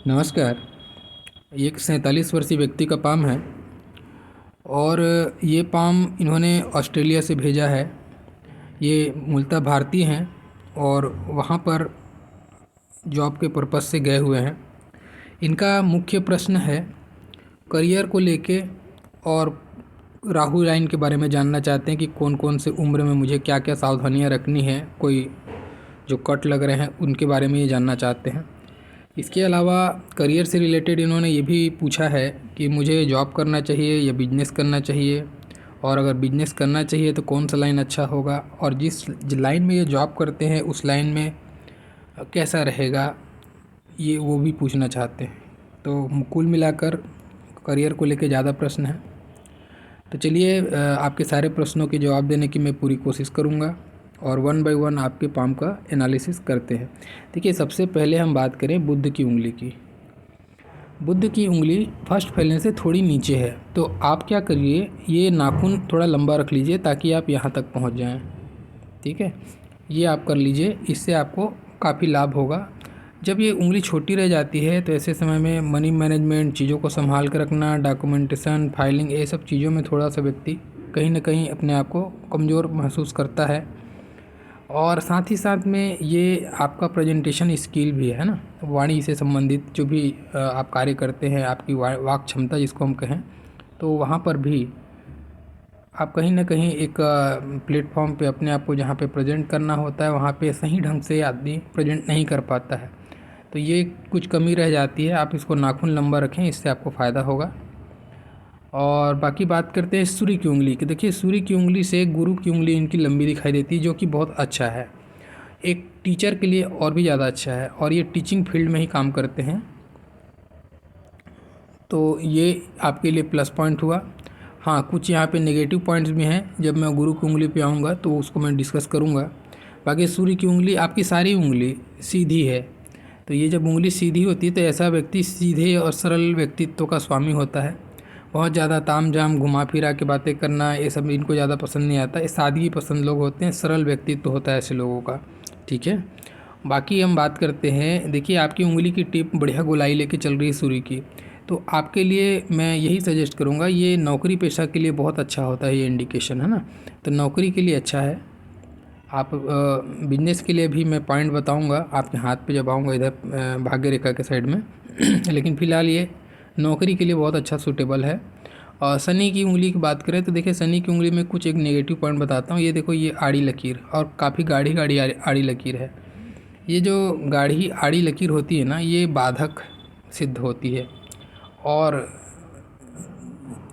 नमस्कार। एक 47 वर्षीय व्यक्ति का पाम है और ये पाम इन्होंने ऑस्ट्रेलिया से भेजा है। ये मूलतः भारतीय हैं और वहाँ पर जॉब के पर्पज़ से गए हुए हैं। इनका मुख्य प्रश्न है करियर को लेके और राहु लाइन के बारे में जानना चाहते हैं कि कौन कौन से उम्र में मुझे क्या क्या सावधानियाँ रखनी है। कोई जो कट लग रहे हैं उनके बारे में ये जानना चाहते हैं। इसके अलावा करियर से रिलेटेड इन्होंने ये भी पूछा है कि मुझे जॉब करना चाहिए या बिजनेस करना चाहिए, और अगर बिजनेस करना चाहिए तो कौन सा लाइन अच्छा होगा, और जिस लाइन में ये जॉब करते हैं उस लाइन में कैसा रहेगा, ये वो भी पूछना चाहते हैं। तो कुल मिलाकर करियर को लेकर ज़्यादा प्रश्न है। तो चलिए आपके सारे प्रश्नों के जवाब देने की मैं पूरी कोशिश करूँगा और वन बाय वन आपके पाम का एनालिसिस करते हैं। देखिए, सबसे पहले हम बात करें बुध की उंगली की। बुध की उंगली फर्स्ट फैलेंस से थोड़ी नीचे है, तो आप क्या करिए, ये नाखून थोड़ा लंबा रख लीजिए ताकि आप यहाँ तक पहुँच जाएँ। ठीक है, ये आप कर लीजिए, इससे आपको काफ़ी लाभ होगा। जब ये उंगली छोटी रह जाती है तो ऐसे समय में मनी मैनेजमेंट, चीज़ों को संभाल कर रखना, डॉक्यूमेंटेशन, फाइलिंग, ये सब चीज़ों में थोड़ा सा व्यक्ति कहीं ना कहीं अपने आप को कमज़ोर महसूस करता है। और साथ ही साथ में ये आपका प्रेजेंटेशन स्किल भी है ना, वाणी से संबंधित जो भी आप कार्य करते हैं, आपकी वाक क्षमता जिसको हम कहें, तो वहाँ पर भी आप कहीं ना कहीं एक प्लेटफॉर्म पे अपने आप को जहाँ पे प्रेजेंट करना होता है वहाँ पे सही ढंग से आदमी प्रेजेंट नहीं कर पाता है। तो ये कुछ कमी रह जाती है। आप इसको नाखून लंबा रखें, इससे आपको फ़ायदा होगा। और बाकी बात करते हैं सूर्य की उंगली की। देखिए, सूर्य की उंगली से गुरु की उंगली इनकी लंबी दिखाई देती है, जो कि बहुत अच्छा है। एक टीचर के लिए और भी ज़्यादा अच्छा है, और ये टीचिंग फील्ड में ही काम करते हैं, तो ये आपके लिए प्लस पॉइंट हुआ। हाँ, कुछ यहाँ पे नेगेटिव पॉइंट्स भी हैं, जब मैं गुरु की उंगली पे आऊँगा तो उसको मैं डिस्कस करूँगा। बाकी सूर्य की उंगली, आपकी सारी उंगली सीधी है, तो ये जब उंगली सीधी होती है तो ऐसा व्यक्ति सीधे और सरल व्यक्तित्व का स्वामी होता है। बहुत ज़्यादा ताम झाम घुमा फिरा के बातें करना, ये सब इनको ज़्यादा पसंद नहीं आता। ये सादगी पसंद लोग होते हैं, सरल व्यक्तित्व होता है ऐसे लोगों का। ठीक है, बाकी हम बात करते हैं। देखिए, आपकी उंगली की टिप बढ़िया गोलाई लेके चल रही है सूर्य की, तो आपके लिए मैं यही सजेस्ट करूँगा, ये नौकरी पेशा के लिए बहुत अच्छा होता है, ये इंडिकेशन है ना, तो नौकरी के लिए अच्छा है। आप बिजनेस के लिए भी मैं पॉइंट बताऊंगा आपके हाथ पे जब आऊँगा इधर भाग्य रेखा के साइड में लेकिन फ़िलहाल ये नौकरी के लिए बहुत अच्छा सूटेबल है। और शनि की उंगली की बात करें तो देखिए, शनि की उंगली में कुछ एक नेगेटिव पॉइंट बताता हूँ। ये देखो, ये आड़ी लकीर और काफ़ी गाढ़ी गाढ़ी आड़ी लकीर है। ये जो गाढ़ी आड़ी लकीर होती है ना, ये बाधक सिद्ध होती है। और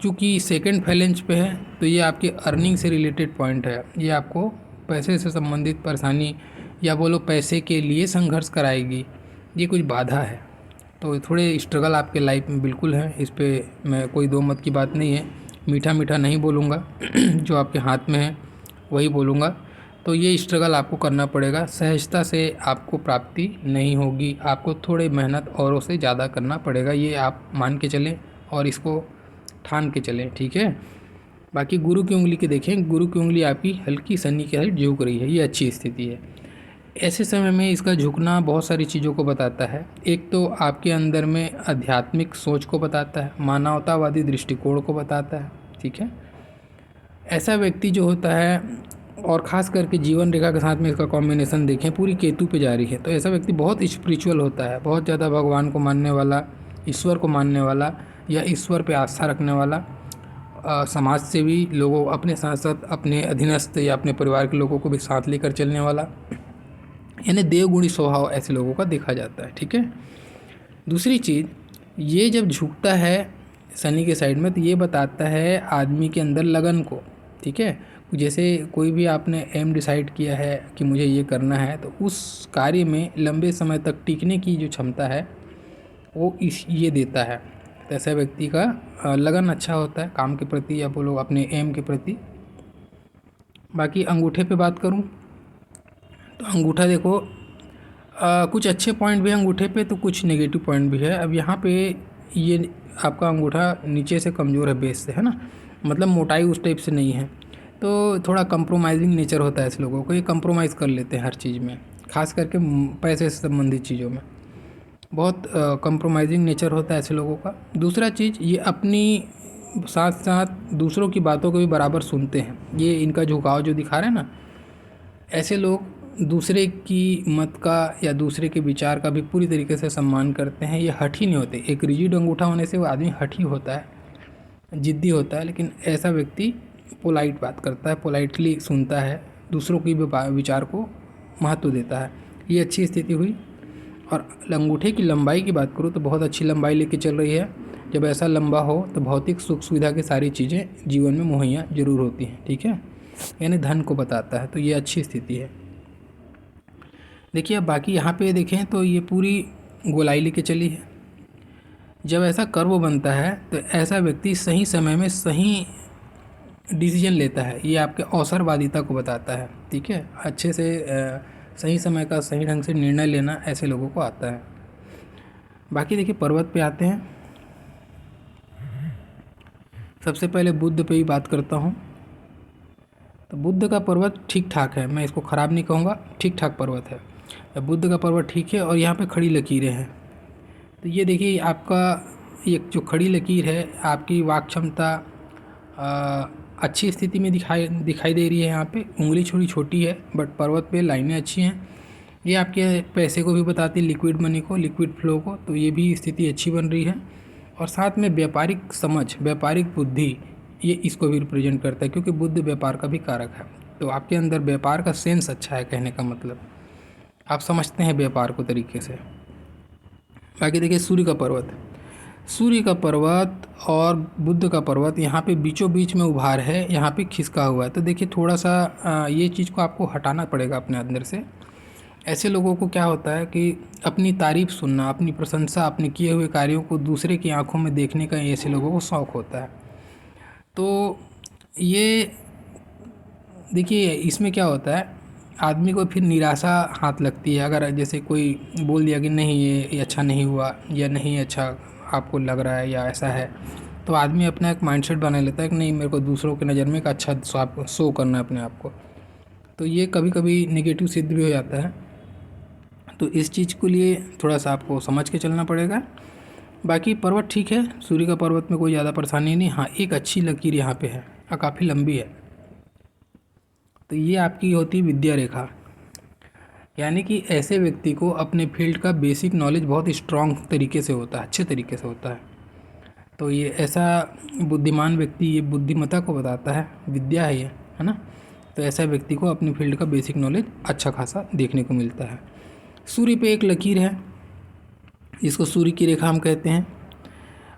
चूँकि सेकंड फैलेंज पे है तो ये आपके अर्निंग से रिलेटेड पॉइंट है। ये आपको पैसे से संबंधित परेशानी या बोलो पैसे के लिए संघर्ष कराएगी, ये कुछ बाधा है। तो थोड़े स्ट्रगल आपके लाइफ में बिल्कुल है, इस पे मैं कोई दो मत की बात नहीं है। मीठा मीठा नहीं बोलूँगा जो आपके हाथ में है वही बोलूँगा। तो ये स्ट्रगल आपको करना पड़ेगा, सहजता से आपको प्राप्ति नहीं होगी, आपको थोड़े मेहनत औरों से ज़्यादा करना पड़ेगा, ये आप मान के चलें और इसको ठान के चलें। ठीक है, बाकी गुरु की उंगली के देखें, गुरु की उंगली आपकी हल्की शनि के साइड झुक रही है, ये अच्छी स्थिति है। ऐसे समय में इसका झुकना बहुत सारी चीज़ों को बताता है। एक तो आपके अंदर में आध्यात्मिक सोच को बताता है, मानवतावादी दृष्टिकोण को बताता है। ठीक है, ऐसा व्यक्ति जो होता है, और ख़ास करके जीवन रेखा के साथ में इसका कॉम्बिनेशन देखें, पूरी केतु पे जा रही है, तो ऐसा व्यक्ति बहुत स्पिरिचुअल होता है, बहुत ज़्यादा भगवान को मानने वाला, ईश्वर को मानने वाला या ईश्वर पे आस्था रखने वाला, समाज से भी लोगों अपने साथ साथ अपने अधीनस्थ या अपने परिवार के लोगों को भी साथ लेकर चलने वाला, यानी देवगुणी स्वभाव ऐसे लोगों का देखा जाता है। ठीक है, दूसरी चीज़, ये जब झुकता है शनि के साइड में तो ये बताता है आदमी के अंदर लगन को। ठीक है, जैसे कोई भी आपने एम डिसाइड किया है कि मुझे ये करना है, तो उस कार्य में लंबे समय तक टिकने की जो क्षमता है वो ये देता है। तो ऐसा व्यक्ति का लगन अच्छा होता है काम के प्रति या बोलो अपने एम के प्रति। बाकी अंगूठे पे बात करूं तो अंगूठा देखो, कुछ अच्छे पॉइंट भी हैं अंगूठे पे, तो कुछ नेगेटिव पॉइंट भी है। अब यहाँ पे ये आपका अंगूठा नीचे से कमज़ोर है बेस से, है ना, मतलब मोटाई उस टाइप से नहीं है, तो थोड़ा कंप्रोमाइजिंग नेचर होता है ऐसे लोगों को, ये कंप्रोमाइज़ कर लेते हैं हर चीज़ में, खास करके पैसे से संबंधित चीज़ों में। बहुत कंप्रोमाइजिंग नेचर होता है ऐसे लोगों का। दूसरा चीज़, ये अपनी साथ साथ दूसरों की बातों को भी बराबर सुनते हैं। ये इनका झुकाव जो दिखा रहे हैं ना, ऐसे लोग दूसरे की मत का या दूसरे के विचार का भी पूरी तरीके से सम्मान करते हैं। ये हठी नहीं होते। एक रिजिड अंगूठा होने से वो आदमी हठी होता है, ज़िद्दी होता है, लेकिन ऐसा व्यक्ति पोलाइट बात करता है, पोलाइटली सुनता है, दूसरों की भी विचार को महत्व देता है। ये अच्छी स्थिति हुई। और अंगूठे की लंबाई की बात करूँ तो बहुत अच्छी लंबाई लेके चल रही है। जब ऐसा लंबा हो तो भौतिक सुख सुविधा की सारी चीज़ें जीवन में मुहैया जरूर होती हैं, ठीक है, यानी धन को बताता है। तो ये अच्छी स्थिति है। देखिए अब बाकी यहाँ पे देखें तो ये पूरी गोलाई लेके चली है। जब ऐसा कर्व बनता है तो ऐसा व्यक्ति सही समय में सही डिसीजन लेता है। ये आपके अवसरवादिता को बताता है, ठीक है। अच्छे से सही समय का सही ढंग से निर्णय लेना ऐसे लोगों को आता है। बाकी देखिए पर्वत पे आते हैं। सबसे पहले बुद्ध पे ही बात करता हूँ। तो बुद्ध का पर्वत ठीक ठाक है, मैं इसको ख़राब नहीं कहूँगा, ठीक ठाक पर्वत है। बुद्ध का पर्वत ठीक है। और यहाँ पे खड़ी लकीरें हैं। तो ये देखिए आपका ये जो खड़ी लकीर है, आपकी वाक क्षमता अच्छी स्थिति में दिखाई दे रही है। यहाँ पे उंगली थोड़ी छोटी है बट पर्वत पे लाइनें अच्छी हैं। ये आपके पैसे को भी बताती है, लिक्विड मनी को, लिक्विड फ्लो को। तो ये भी स्थिति अच्छी बन रही है। और साथ में व्यापारिक समझ, व्यापारिक बुद्धि, ये इसको भी रिप्रेजेंट करता है, क्योंकि बुद्ध व्यापार का भी कारक है। तो आपके अंदर व्यापार का सेंस अच्छा है, कहने का मतलब आप समझते हैं व्यापार को तरीके से। बाकी देखिए सूर्य का पर्वत, सूर्य का पर्वत और बुद्ध का पर्वत यहाँ पे बीचों बीच में उभार है, यहाँ पे खिसका हुआ है। तो देखिए थोड़ा सा ये चीज़ को आपको हटाना पड़ेगा अपने अंदर से। ऐसे लोगों को क्या होता है कि अपनी तारीफ़ सुनना, अपनी प्रशंसा, अपने किए हुए कार्यों को दूसरे की आंखों में देखने का ऐसे लोगों को शौक़ होता है। तो ये देखिए इसमें क्या होता है, आदमी को फिर निराशा हाथ लगती है। अगर जैसे कोई बोल दिया कि नहीं ये अच्छा नहीं हुआ या नहीं अच्छा आपको लग रहा है या ऐसा है, तो आदमी अपना एक माइंडसेट बना लेता है कि नहीं, मेरे को दूसरों की नज़र में एक अच्छा शो करना है अपने आप को। तो ये कभी कभी नेगेटिव सिद्ध भी हो जाता है। तो इस चीज़ के लिए थोड़ा सा आपको समझ के चलना पड़ेगा। बाकी पर्वत ठीक है, सूर्य का पर्वत में कोई ज़्यादा परेशानी नहीं। हाँ, एक अच्छी लकीर यहाँ पे है और काफ़ी लंबी है। तो ये आपकी होती है विद्या रेखा, यानी कि ऐसे व्यक्ति को अपने फील्ड का बेसिक नॉलेज बहुत स्ट्रॉन्ग तरीके से होता है, अच्छे तरीके से होता है। तो ये ऐसा बुद्धिमान व्यक्ति, ये बुद्धिमत्ता को बताता है, विद्या है ये, है ना। तो ऐसा व्यक्ति को अपनी फील्ड का बेसिक नॉलेज अच्छा खासा देखने को मिलता है। सूर्य पे एक लकीर है, इसको सूर्य की रेखा हम कहते हैं।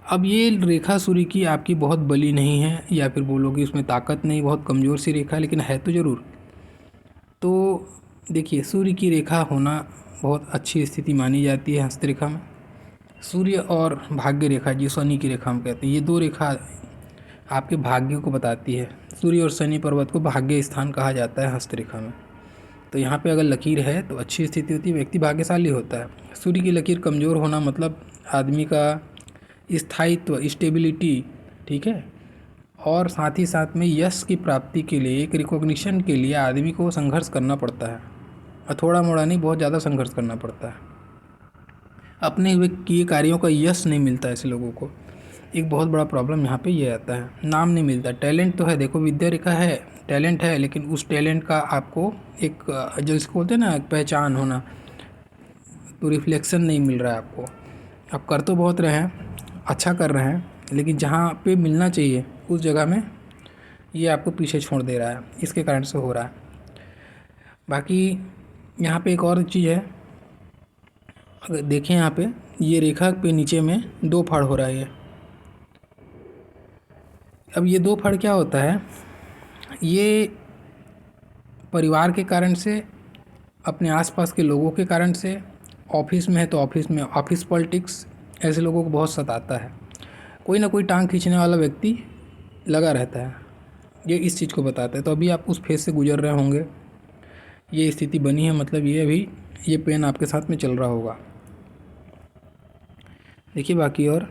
अब ये रेखा सूर्य की आपकी बहुत बली नहीं है, या फिर बोलोगे उसमें ताकत नहीं, बहुत कमज़ोर सी रेखा है, लेकिन है तो ज़रूर। तो देखिए सूर्य की रेखा होना बहुत अच्छी स्थिति मानी जाती है हस्तरेखा में। सूर्य और भाग्य रेखा, जो शनि की रेखा हम कहते हैं, ये दो रेखा आपके भाग्य को बताती है। सूर्य और शनि पर्वत को भाग्य स्थान कहा जाता है हस्तरेखा में। तो यहाँ पे अगर लकीर है तो अच्छी स्थिति होती है, व्यक्ति भाग्यशाली होता है। सूर्य की लकीर कमज़ोर होना मतलब आदमी का स्थायित्व, स्टेबिलिटी, ठीक है, और साथ ही साथ में यश की प्राप्ति के लिए, एक रिकॉग्निशन के लिए आदमी को संघर्ष करना पड़ता है। और थोड़ा मोड़ा नहीं, बहुत ज़्यादा संघर्ष करना पड़ता है। अपने हुए किए कार्यों का यश नहीं मिलता ऐसे लोगों को। एक बहुत बड़ा प्रॉब्लम यहाँ पे ये आता है, नाम नहीं मिलता। टैलेंट तो है, देखो विद्या रेखा है, टैलेंट है, लेकिन उस टैलेंट का आपको एक जो इसको बोलते हैं ना पहचान होना, तो रिफ्लेक्शन नहीं मिल रहा है आपको। आप कर तो बहुत रहे हैं, अच्छा कर रहे हैं, लेकिन जहाँ पे मिलना चाहिए उस जगह में ये आपको पीछे छोड़ दे रहा है, इसके कारण से हो रहा है। बाकी यहाँ पे एक और चीज़ है, अगर देखें यहाँ पे ये रेखा पे नीचे में दो फाड़ हो रहा है। अब ये दो फाड़ क्या होता है, ये परिवार के कारण से, अपने आसपास के लोगों के कारण से, ऑफिस में है तो ऑफिस में ऑफिस पॉलिटिक्स ऐसे लोगों को बहुत सताता है। कोई ना कोई टांग खींचने वाला व्यक्ति लगा रहता है, ये इस चीज़ को बताता है। तो अभी आप उस फेज से गुजर रहे होंगे, ये स्थिति बनी है, मतलब ये अभी ये पेन आपके साथ में चल रहा होगा। देखिए बाकी और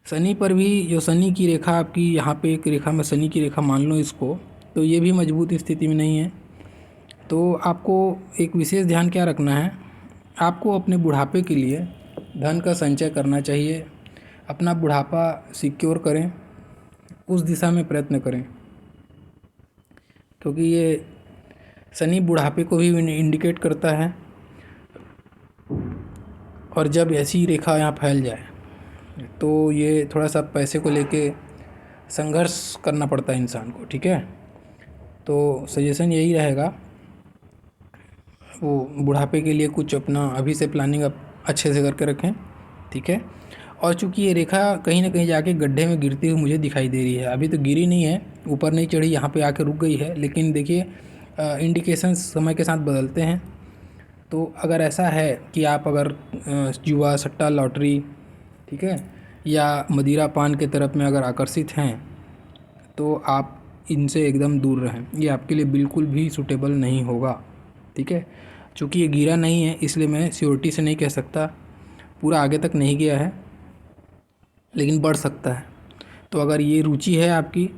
शनि पर भी, जो शनि की रेखा आपकी यहाँ पे एक रेखा में शनि की रेखा मान लो इसको, तो ये भी मजबूत स्थिति में नहीं है। तो आपको एक विशेष ध्यान क्या रखना है, आपको अपने बुढ़ापे के लिए धन का संचय करना चाहिए। अपना बुढ़ापा सिक्योर करें, उस दिशा में प्रयत्न करें, क्योंकि ये शनि बुढ़ापे को भी इंडिकेट करता है। और जब ऐसी रेखा यहाँ फैल जाए तो ये थोड़ा सा पैसे को लेके संघर्ष करना पड़ता है इंसान को, ठीक है। तो सजेशन यही रहेगा, वो बुढ़ापे के लिए कुछ अपना अभी से प्लानिंग आप अच्छे से करके रखें, ठीक है। और चूंकि ये रेखा कहीं ना कहीं जाके गड्ढे में गिरती हुई मुझे दिखाई दे रही है, अभी तो गिरी नहीं है, ऊपर नहीं चढ़ी, यहाँ पे आके रुक गई है, लेकिन देखिए इंडिकेशंस समय के साथ बदलते हैं। तो अगर ऐसा है कि आप अगर जुआ, सट्टा, लॉटरी, ठीक है, या मदिरा पान के तरफ में अगर आकर्षित हैं तो आप इनसे एकदम दूर रहें, ये आपके लिए बिल्कुल भी सूटेबल नहीं होगा, ठीक है। चूँकि ये गिरा नहीं है इसलिए मैं श्योरिटी से नहीं कह सकता, पूरा आगे तक नहीं गया है लेकिन बढ़ सकता है। तो अगर ये रुचि है आपकी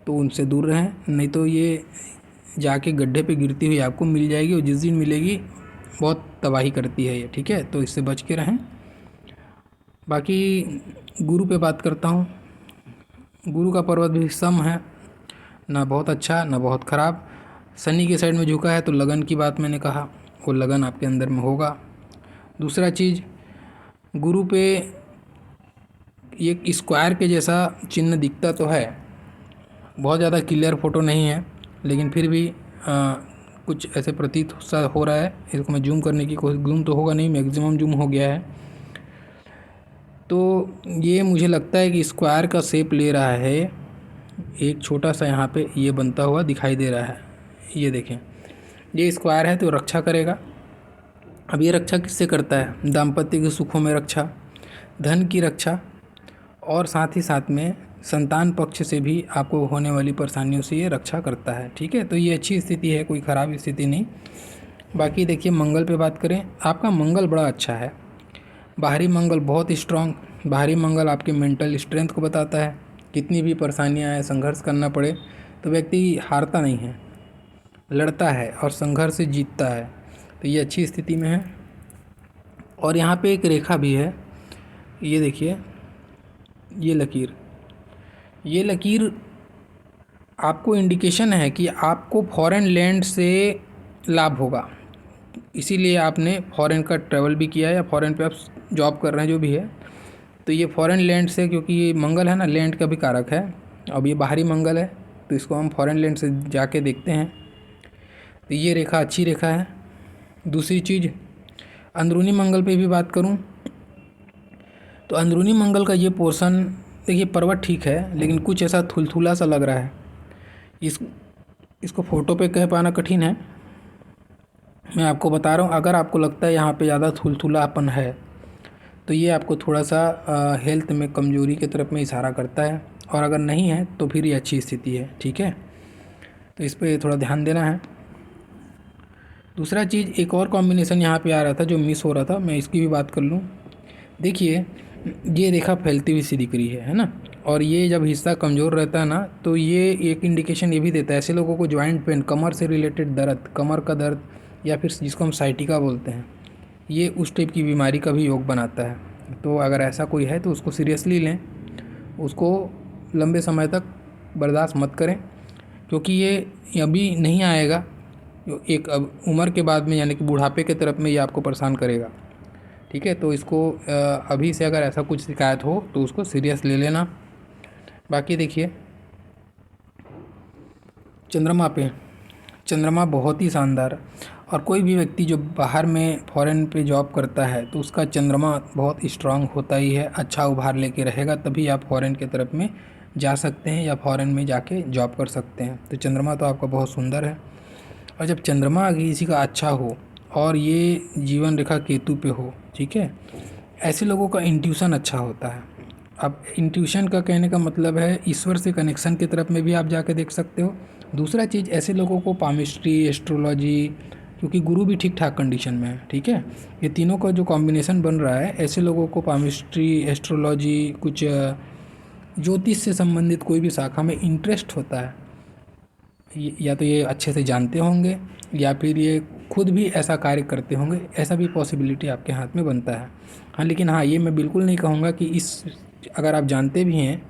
तो उनसे दूर रहें, नहीं तो ये जाके गड्ढे पे गिरती हुई आपको मिल जाएगी, और जिस दिन मिलेगी बहुत तबाही करती है ये, ठीक है। तो इससे बच के रहें। बाकी गुरु पे बात करता हूँ। गुरु का पर्वत भी सम है, ना बहुत अच्छा ना बहुत ख़राब। शनि के साइड में झुका है तो लगन की बात मैंने कहा, वो लगन आपके अंदर में होगा। दूसरा चीज़, गुरु पे एक स्क्वायर के जैसा चिन्ह दिखता तो है, बहुत ज़्यादा क्लियर फोटो नहीं है, लेकिन फिर भी कुछ ऐसे प्रतीत सा हो रहा है। इसको मैं जूम करने की कोशिश, जूम तो होगा नहीं, मैक्सिमम जूम हो गया है। तो ये मुझे लगता है कि स्क्वायर का शेप ले रहा है, एक छोटा सा यहाँ पे ये बनता हुआ दिखाई दे रहा है। ये देखें, ये स्क्वायर है तो रक्षा करेगा। अब ये रक्षा किससे करता है? दाम्पत्य के सुखों में रक्षा, धन की रक्षा, और साथ ही साथ में संतान पक्ष से भी आपको होने वाली परेशानियों से ये रक्षा करता है, ठीक है। तो ये अच्छी स्थिति है, कोई ख़राब स्थिति नहीं। बाकी देखिए मंगल पे बात करें, आपका मंगल बड़ा अच्छा है, बाहरी मंगल बहुत स्ट्रांग। बाहरी मंगल आपके मेंटल स्ट्रेंथ को बताता है, कितनी भी परेशानियाँ आए, संघर्ष करना पड़े तो व्यक्ति हारता नहीं है, लड़ता है और संघर्ष से जीतता है। तो ये अच्छी स्थिति में है। और यहाँ पे एक रेखा भी है, ये देखिए, ये लकीर आपको इंडिकेशन है कि आपको फॉरेन लैंड से लाभ होगा, इसीलिए आपने फॉरेन का ट्रैवल भी किया है या फॉरेन पे आप जॉब कर रहे हैं, जो भी है। तो ये फॉरेन लैंड से, क्योंकि ये मंगल है ना, लैंड का भी कारक है, अब ये बाहरी मंगल है तो इसको हम फॉरेन लैंड से जाके देखते हैं। तो ये रेखा अच्छी रेखा है। दूसरी चीज़, अंदरूनी मंगल पे भी बात करूं तो अंदरूनी मंगल का ये पोर्शन देखिए, पर्वत ठीक है लेकिन कुछ ऐसा थुलथुला सा लग रहा है। इसको फ़ोटो पे कह पाना कठिन है, मैं आपको बता रहा हूँ। अगर आपको लगता है यहाँ पे ज़्यादा थुलथुलापन है तो ये आपको थोड़ा सा हेल्थ में कमजोरी की तरफ में इशारा करता है, और अगर नहीं है तो फिर ये अच्छी स्थिति है, ठीक है। तो इस पर थोड़ा ध्यान देना है। दूसरा चीज़, एक और कॉम्बिनेशन यहाँ पे आ रहा था जो मिस हो रहा था, मैं इसकी भी बात कर लूँ। देखिए ये रेखा फैलती हुई सी दिख रही है ना, और ये जब हिस्सा कमज़ोर रहता है ना तो ये एक इंडिकेशन ये भी देता है, ऐसे लोगों को जॉइंट पेन, कमर से रिलेटेड दर्द, कमर का दर्द, या फिर जिसको हम साइटिका बोलते हैं, ये उस टाइप की बीमारी का भी योग बनाता है। तो अगर ऐसा कोई है तो उसको सीरियसली लें, उसको लंबे समय तक बर्दाश्त मत करें, क्योंकि ये अभी नहीं आएगा, एक अब उम्र के बाद में यानी कि बुढ़ापे के तरफ में ये आपको परेशान करेगा, ठीक है। तो इसको अभी से अगर ऐसा कुछ शिकायत हो तो उसको सीरियस ले लेना। बाकी देखिए चंद्रमा बहुत ही शानदार, और कोई भी व्यक्ति जो बाहर में फॉरेन पे जॉब करता है तो उसका चंद्रमा बहुत स्ट्रांग होता ही है, अच्छा उभार लेके रहेगा, तभी आप फॉरेन के तरफ में जा सकते हैं या फॉरेन में जाके जॉब कर सकते हैं। तो चंद्रमा तो आपका बहुत सुंदर है। और जब चंद्रमा किसी का अच्छा हो और ये जीवन रेखा केतु पे हो, ठीक है, ऐसे लोगों का इंट्यूशन अच्छा होता है। अब इंट्यूशन का कहने का मतलब है ईश्वर से कनेक्शन की तरफ में भी आप जाके देख सकते हो। दूसरा चीज़, ऐसे लोगों को पामिस्ट्री, एस्ट्रोलॉजी, क्योंकि गुरु भी ठीक ठाक कंडीशन में है, ठीक है, ये तीनों का जो कॉम्बिनेशन बन रहा है, ऐसे लोगों को पामिस्ट्री, एस्ट्रोलॉजी, कुछ ज्योतिष से संबंधित कोई भी शाखा में इंटरेस्ट होता है, या तो ये अच्छे से जानते होंगे या फिर ये खुद भी ऐसा कार्य करते होंगे, ऐसा भी पॉसिबिलिटी आपके हाथ में बनता है। हाँ, लेकिन हाँ, ये मैं बिल्कुल नहीं कहूँगा कि अगर आप जानते भी हैं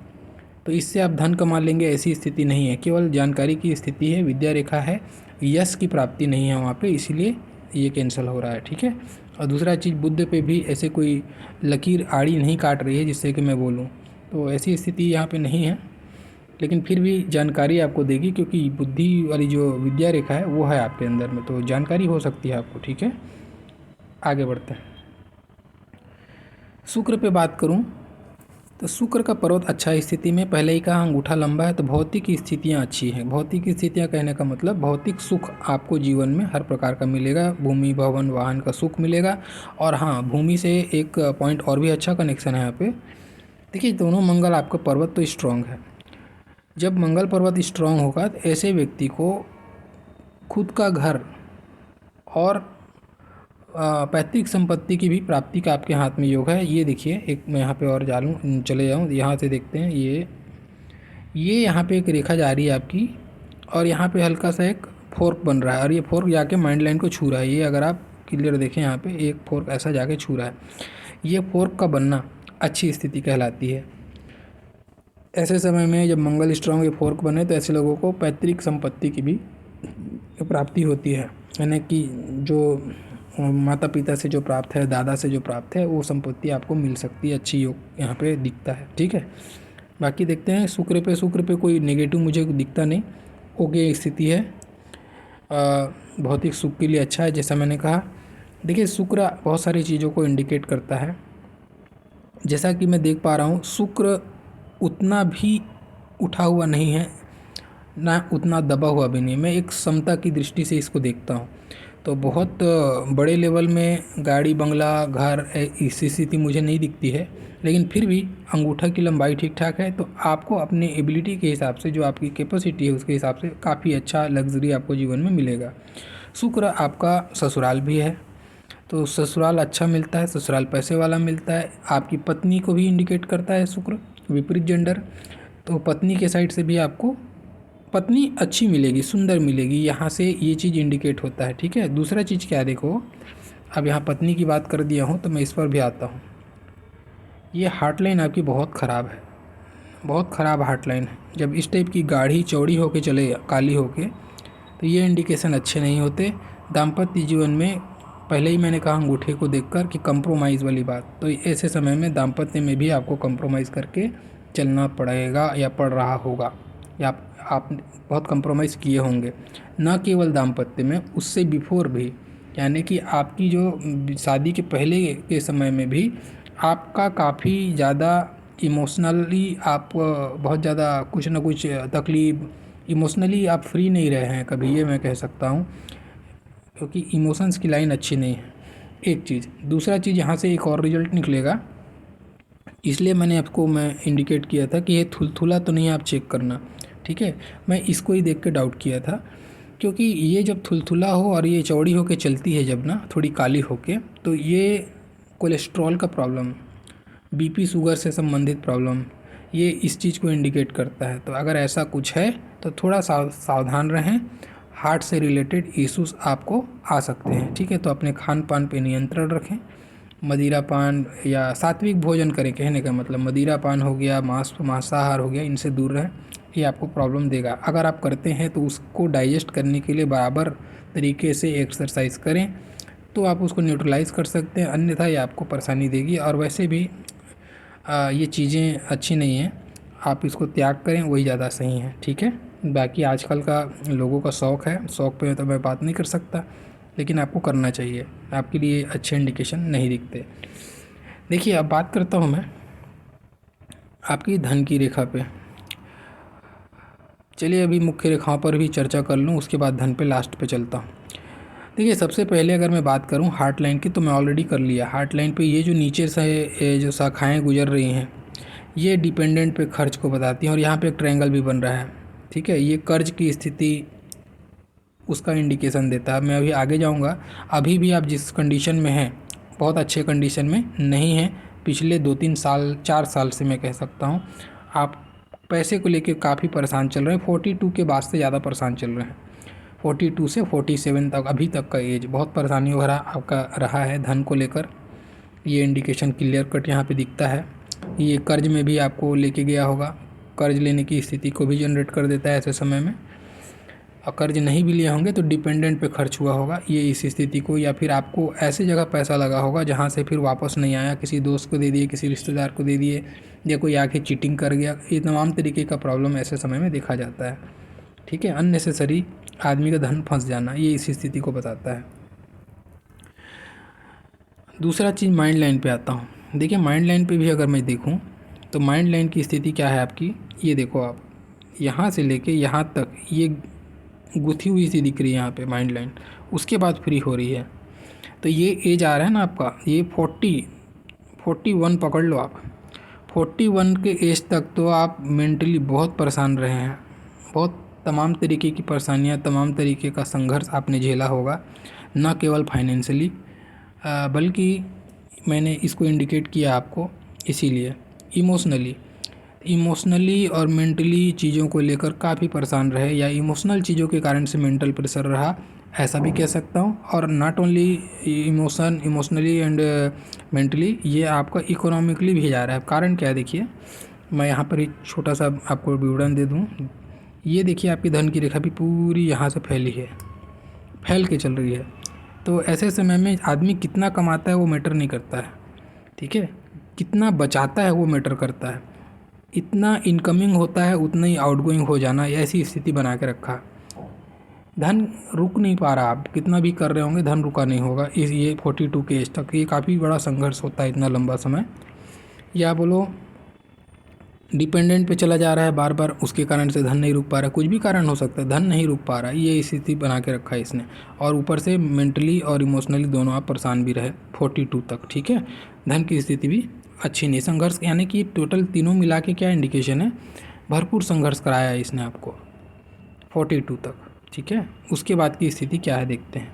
तो इससे आप धन कमा लेंगे, ऐसी स्थिति नहीं है। केवल जानकारी की स्थिति है, विद्या रेखा है, यश की प्राप्ति नहीं है वहाँ पे, इसीलिए ये कैंसिल हो रहा है, ठीक है। और दूसरा चीज़, बुध पे भी ऐसे कोई लकीर आड़ी नहीं काट रही है जिससे कि मैं बोलूँ, तो ऐसी स्थिति यहाँ पे नहीं है। लेकिन फिर भी जानकारी आपको देगी, क्योंकि बुद्धि वाली जो विद्या रेखा है वो है आपके अंदर में, तो जानकारी हो सकती है आपको, ठीक है। आगे बढ़ते हैं। शुक्र पे बात करूं तो शुक्र का पर्वत अच्छा स्थिति में, पहले ही कहा अंगूठा लंबा है, तो भौतिक स्थितियां अच्छी हैं। भौतिक स्थितियां कहने का मतलब भौतिक सुख आपको जीवन में हर प्रकार का मिलेगा, भूमि भवन वाहन का सुख मिलेगा। और हाँ, भूमि से एक पॉइंट और भी अच्छा कनेक्शन है यहाँ पे। देखिए, दोनों मंगल आपका पर्वत तो स्ट्रांग है। जब मंगल पर्वत स्ट्रांग होगा तो ऐसे व्यक्ति को खुद का घर और पैतृक संपत्ति की भी प्राप्ति का आपके हाथ में योग है। ये देखिए, एक मैं यहाँ पे और चले जाऊँ, यहाँ से देखते हैं, ये यहाँ पे एक रेखा जा रही है आपकी, और यहाँ पे हल्का सा एक फोर्क बन रहा है, और ये फोर्क जाके माइंड लाइन को छू रहा है। ये अगर आप क्लियर देखें, यहाँ पे एक फोर्क ऐसा जाके छू रहा है। ये फोर्क का बनना अच्छी स्थिति कहलाती है। ऐसे समय में जब मंगल स्ट्रांग ये फोर्क बने तो ऐसे लोगों को पैतृक संपत्ति की भी प्राप्ति होती है, यानी कि जो माता पिता से जो प्राप्त है, दादा से जो प्राप्त है, वो संपत्ति आपको मिल सकती है। अच्छी योग यहाँ पे दिखता है, ठीक है। बाकी देखते हैं शुक्र पे कोई नेगेटिव मुझे दिखता नहीं, ओके स्थिति है, भौतिक सुख के लिए अच्छा है, जैसा मैंने कहा। देखिए, शुक्र बहुत सारी चीज़ों को इंडिकेट करता है। जैसा कि मैं देख पा रहा हूँ, शुक्र उतना भी उठा हुआ नहीं है, ना उतना दबा हुआ भी नहीं। मैं एक समता की दृष्टि से इसको देखता हूँ। तो बहुत बड़े लेवल में गाड़ी बंगला घर ऐसी स्थिति मुझे नहीं दिखती है, लेकिन फिर भी अंगूठा की लंबाई ठीक ठाक है। तो आपको अपने एबिलिटी के हिसाब से, जो आपकी कैपेसिटी है उसके हिसाब से काफ़ी अच्छा लग्जरी आपको जीवन में मिलेगा। शुक्र आपका ससुराल भी है, तो ससुराल अच्छा मिलता है, ससुराल पैसे वाला मिलता है। आपकी पत्नी को भी इंडिकेट करता है शुक्र, विपरीत जेंडर, तो पत्नी के साइड से भी आपको पत्नी अच्छी मिलेगी, सुंदर मिलेगी, यहाँ से ये चीज़ इंडिकेट होता है, ठीक है। दूसरा चीज़ क्या है, देखो, अब यहाँ पत्नी की बात कर दिया हूँ तो मैं इस पर भी आता हूँ। ये हार्ट लाइन आपकी बहुत ख़राब है, बहुत ख़राब हार्ट लाइन है। जब इस टाइप की गाढ़ी चौड़ी होके चले, काली होके, तो ये इंडिकेशन अच्छे नहीं होते। दाम्पत्य जीवन में पहले ही मैंने कहा अंगूठे को देखकर कि कंप्रोमाइज़ वाली बात, तो ऐसे समय में दाम्पत्य में भी आपको कंप्रोमाइज़ करके चलना पड़ेगा या पड़ रहा होगा, या आप बहुत कंप्रोमाइज़ किए होंगे। न केवल दाम्पत्य में, उससे बिफोर भी, यानी कि आपकी जो शादी के पहले के समय में भी आपका काफ़ी ज़्यादा इमोशनली आप बहुत ज़्यादा कुछ ना कुछ तकलीफ, इमोशनली आप फ्री नहीं रहे हैं कभी, ये मैं कह सकता हूँ, क्योंकि इमोशंस की लाइन अच्छी नहीं है, एक चीज़। दूसरा चीज़, यहाँ से एक और रिजल्ट निकलेगा, इसलिए मैंने आपको इंडिकेट किया था कि ये थुलथुला तो नहीं, आप चेक करना, ठीक है। मैं इसको ही देख के डाउट किया था, क्योंकि ये जब थुलथुला हो और ये चौड़ी होके चलती है जब ना, थोड़ी काली होके, तो ये कोलेस्ट्रॉल का प्रॉब्लम, बीपी शुगर से संबंधित प्रॉब्लम, ये इस चीज़ को इंडिकेट करता है। तो अगर ऐसा कुछ है तो थोड़ा सावधान रहें, हार्ट से रिलेटेड इश्यूज आपको आ सकते हैं, ठीक है। तो अपने खान पान पे नियंत्रण रखें, मदिरा पान या सात्विक भोजन करें, कहने का मतलब मदिरा पान हो गया, मांसाहार हो गया, इनसे दूर रहें, ये आपको प्रॉब्लम देगा। अगर आप करते हैं तो उसको डाइजेस्ट करने के लिए बराबर तरीके से एक्सरसाइज करें, तो आप उसको न्यूट्रलाइज़ कर सकते हैं, अन्यथा ये आपको परेशानी देगी। और वैसे भी ये चीज़ें अच्छी नहीं हैं, आप इसको त्याग करें, वही ज़्यादा सही है, ठीक है। बाकी आजकल का लोगों का शौक़ है, शौक़ पे तो मैं बात नहीं कर सकता, लेकिन आपको करना चाहिए, आपके लिए अच्छे इंडिकेशन नहीं दिखते। देखिए, अब बात करता हूँ मैं आपकी धन की रेखा पे। चलिए, अभी मुख्य रेखाओं पर भी चर्चा कर लूँ, उसके बाद धन पे लास्ट पे चलता हूँ। देखिए, सबसे पहले अगर मैं बात करूँ हार्ट लाइन की, तो मैं ऑलरेडी कर लिया। हार्ट लाइन पे ये जो नीचे से जो शाखाएँ गुजर रही हैं, ये डिपेंडेंट पे खर्च को बताती हैं, और यहाँ पे एक ट्रायंगल भी बन रहा है, ठीक है। ये कर्ज की स्थिति उसका इंडिकेशन देता है। मैं अभी आगे जाऊँगा। अभी भी आप जिस कंडीशन में हैं, बहुत अच्छे कंडीशन में नहीं हैं। पिछले 2-3 साल, 4 साल से मैं कह सकता हूँ, आप पैसे को लेके काफ़ी परेशान चल रहे हैं। 42 के बाद से ज़्यादा परेशान चल रहे हैं। 42 से 47 तक अभी तक का एज बहुत परेशानी भरा आपका रहा है धन को लेकर। ये इंडिकेशन क्लियर कट यहाँ पे दिखता है। ये कर्ज में भी आपको लेके गया होगा, कर्ज लेने की स्थिति को भी जनरेट कर देता है ऐसे समय में। और कर्ज नहीं भी लिए होंगे तो डिपेंडेंट पे खर्च हुआ होगा ये इस स्थिति को, या फिर आपको ऐसे जगह पैसा लगा होगा जहाँ से फिर वापस नहीं आया, किसी दोस्त को दे दिए, किसी रिश्तेदार को दे दिए, या कोई आके चीटिंग कर गया। ये तमाम तरीके का प्रॉब्लम ऐसे समय में देखा जाता है। ठीक है, अननेसेसरी आदमी का धन फंस जाना ये इस स्थिति को बताता है। दूसरा चीज़ माइंड लाइन पे आता हूँ। देखिए माइंड लाइन पे भी अगर मैं देखूँ तो माइंड लाइन की स्थिति क्या है आपकी, ये देखो आप, यहाँ से लेके यहाँ तक ये गुथी हुई सी दिख रही है यहाँ पे माइंड लाइन, उसके बाद फ्री हो रही है। तो ये एज आ रहा है ना आपका, ये 41 पकड़ लो आप। 41 के एज तक तो आप मेंटली बहुत परेशान रहे हैं, बहुत तमाम तरीके की परेशानियाँ, तमाम तरीके का संघर्ष आपने झेला होगा, न केवल फाइनेंशियली बल्कि मैंने इसको इंडिकेट किया आपको इसीलिए इमोशनली और मेंटली चीज़ों को लेकर काफ़ी परेशान रहे, या इमोशनल चीज़ों के कारण से मेंटल प्रेशर रहा, ऐसा भी कह सकता हूँ। और not only emotionally and mentally, ये आपका इकोनॉमिकली भी जा रहा है। कारण क्या है देखिए, मैं यहाँ पर एक छोटा सा आपको विवरण दे दूँ। ये देखिए आपकी धन की रेखा भी पूरी यहाँ से फैली है, फैल के चल रही है। तो ऐसे समय में आदमी कितना कमाता है वो मैटर नहीं करता है, ठीक है, कितना बचाता है वो मैटर करता है। इतना इनकमिंग होता है उतना ही आउटगोइंग हो जाना, ऐसी स्थिति बना के रखा। धन रुक नहीं पा रहा, आप कितना भी कर रहे होंगे धन रुका नहीं होगा। इस ये 42 के एज तक ये काफ़ी बड़ा संघर्ष होता है, इतना लंबा समय, या बोलो डिपेंडेंट पे चला जा रहा है बार बार, उसके कारण से धन नहीं रुक पा रहा। कुछ भी कारण हो सकता है, धन नहीं रुक पा रहा है, ये स्थिति बना के रखा है इसने। और ऊपर से मेंटली और इमोशनली दोनों आप परेशान भी रहे 42 तक। ठीक है, धन की स्थिति भी अच्छी नहीं, संघर्ष, यानी कि टोटल तीनों मिला के क्या इंडिकेशन है, भरपूर संघर्ष कराया है इसने आपको 42 तक। ठीक है, उसके बाद की स्थिति क्या है देखते हैं,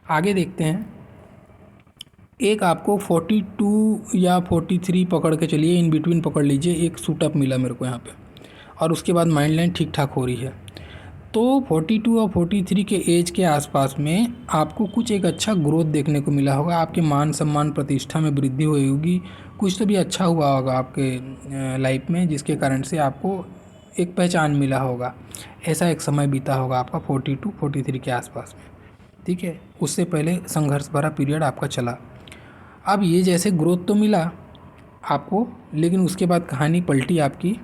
आगे देखते हैं। एक आपको 42 या 43 पकड़ के चलिए, इन बिटवीन पकड़ लीजिए, एक सूटअप मिला मेरे को यहाँ पे, और उसके बाद माइंड लाइन ठीक ठाक हो रही है। तो 42 और 43 के एज के आसपास में आपको कुछ एक अच्छा ग्रोथ देखने को मिला होगा, आपके मान सम्मान प्रतिष्ठा में वृद्धि हुई होगी, कुछ तो भी अच्छा हुआ होगा आपके लाइफ में, जिसके कारण से आपको एक पहचान मिला होगा। ऐसा एक समय बीता होगा आपका 42-43 के आसपास में। ठीक है, उससे पहले संघर्ष भरा पीरियड आपका चला। अब ये जैसे ग्रोथ तो मिला आपको, लेकिन उसके बाद कहानी पलटी आपकी।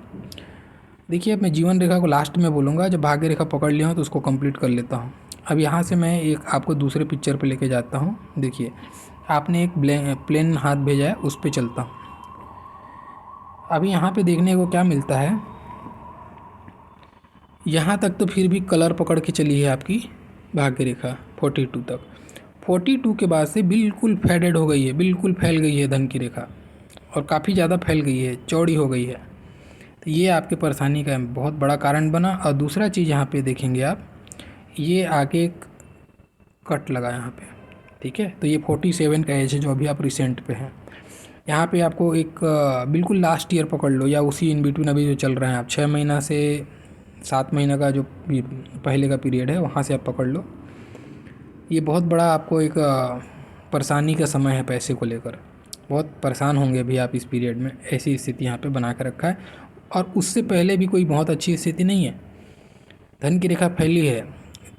देखिए, अब मैं जीवन रेखा को लास्ट में बोलूँगा, जब भाग्य रेखा पकड़ लिया हूँ तो उसको कंप्लीट कर लेता हूँ। अब यहाँ से मैं एक आपको दूसरे पिक्चर पे लेके जाता हूँ। देखिए, आपने एक प्लेन हाथ भेजा है, उस पे चलता हूँ। अभी यहाँ पे देखने को क्या मिलता है, यहाँ तक तो फिर भी कलर पकड़ के चली है आपकी भाग्य रेखा 42 तक। 42 के बाद से बिल्कुल फेडेड हो गई है, बिल्कुल फैल गई है धन की रेखा, और काफ़ी ज़्यादा फैल गई है, चौड़ी हो गई है। तो ये आपके परेशानी का बहुत बड़ा कारण बना। और दूसरा चीज़ यहाँ पे देखेंगे आप, ये आगे एक कट लगा यहाँ पे। ठीक है, तो ये 47 का एज है जो अभी आप रिसेंट पे हैं। यहाँ पे आपको एक बिल्कुल लास्ट ईयर पकड़ लो, या उसी इन बिटवीन अभी जो चल रहे हैं आप, 6 महीना से 7 महीना का जो पहले का पीरियड है वहाँ से आप पकड़ लो। ये बहुत बड़ा आपको एक परेशानी का समय है, पैसे को लेकर बहुत परेशान होंगे अभी आप इस पीरियड में, ऐसी स्थिति यहाँ पे बना के रखा है। और उससे पहले भी कोई बहुत अच्छी स्थिति नहीं है, धन की रेखा फैली है।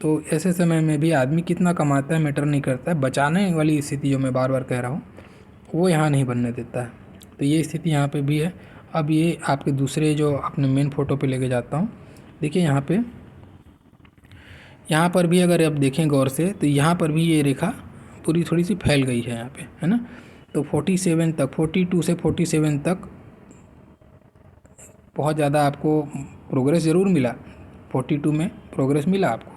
तो ऐसे समय में भी आदमी कितना कमाता है मैटर नहीं करता है, बचाने वाली स्थिति जो मैं बार बार कह रहा हूँ वो यहाँ नहीं बनने देता है। तो ये स्थिति यहाँ पे भी है। अब ये आपके दूसरे जो अपने मेन फ़ोटो पे लेके जाता हूँ, देखिए यहाँ पर भी अगर आप देखें गौर से तो यहाँ पर भी ये रेखा पूरी थोड़ी सी फैल गई है यहाँ पे, है ना। तो 47 तक, 42 से 47 तक बहुत ज़्यादा आपको प्रोग्रेस ज़रूर मिला, 42 में प्रोग्रेस मिला आपको,